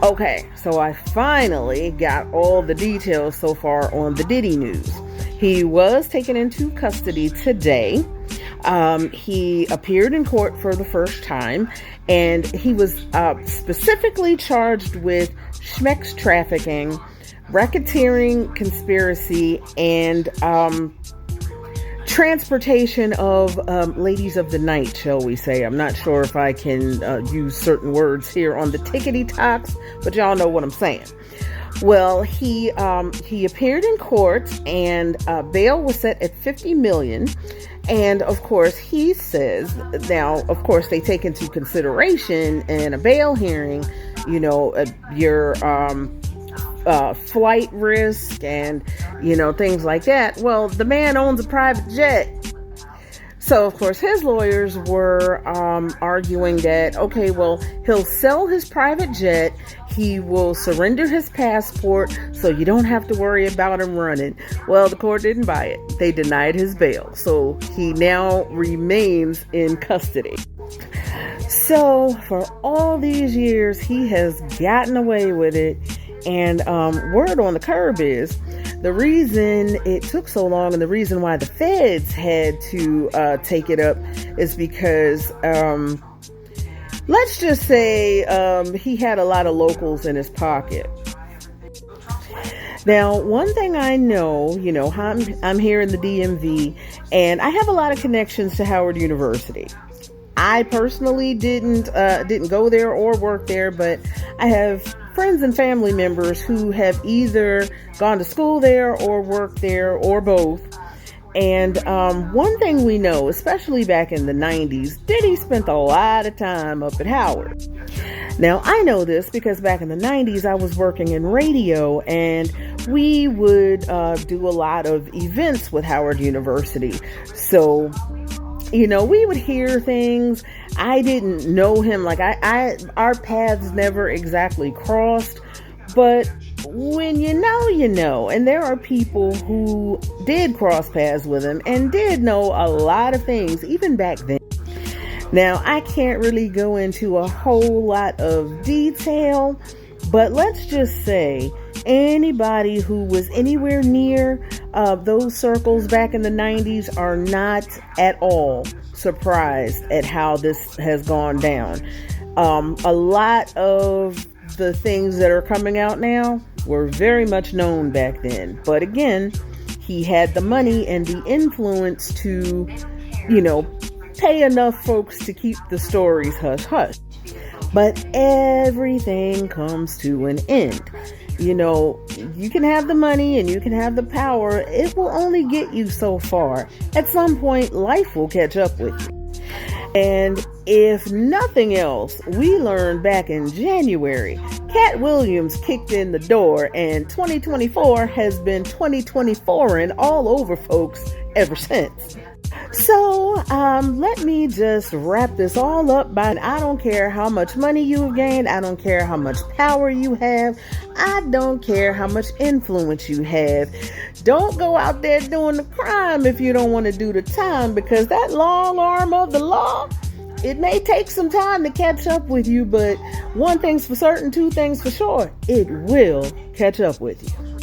Okay, so I finally got all the details so far on the Diddy news. He was taken into custody today. He appeared in court for the first time, and he was specifically charged with schmex trafficking, racketeering, conspiracy, and transportation of ladies of the night, shall we say. I'm not sure if I can use certain words here on the tickety talks, but y'all know what I'm saying. Well, he appeared in court, and bail was set at $50 million. And of course, he says, now, of course, they take into consideration in a bail hearing, your flight risk and, things like that. Well, the man owns a private jet. So, of course, his lawyers were arguing that, okay, well, he'll sell his private jet. He will surrender his passport so you don't have to worry about him running. Well, the court didn't buy it. They denied his bail. So he now remains in custody. So for all these years, he has gotten away with it. And word on the curb is the reason it took so long, and the reason why the feds had to take it up is because let's just say he had a lot of locals in his pocket. Now, one thing I know, I'm here in the DMV, and I have a lot of connections to Howard University. I personally didn't go there or work there, but I have friends and family members who have either gone to school there or worked there or both. And one thing we know, especially back in the 90s, Diddy spent a lot of time up at Howard. Now, I know this because back in the 90s, I was working in radio, and we would do a lot of events with Howard University. So, we would hear things. I didn't know him. Like our paths never exactly crossed, but when you know, and there are people who did cross paths with him and did know a lot of things, even back then. Now, I can't really go into a whole lot of detail, but let's just say anybody who was anywhere near those circles back in the 90s are not at all surprised at how this has gone down. A lot of the things that are coming out now were very much known back then. But again, he had the money and the influence to, pay enough folks to keep the stories hush-hush. But everything comes to an end. You can have the money and you can have the power. It will only get you so far. At some point, life will catch up with you. And if nothing else, we learned back in January, Cat Williams kicked in the door, and 2024 has been 2024 all over folks ever since. So let me just wrap this all up by, I don't care how much money you've gained. I don't care how much power you have. I don't care how much influence you have. Don't go out there doing the crime if you don't want to do the time, because that long arm of the law, it may take some time to catch up with you, but one thing's for certain, two things for sure, it will catch up with you.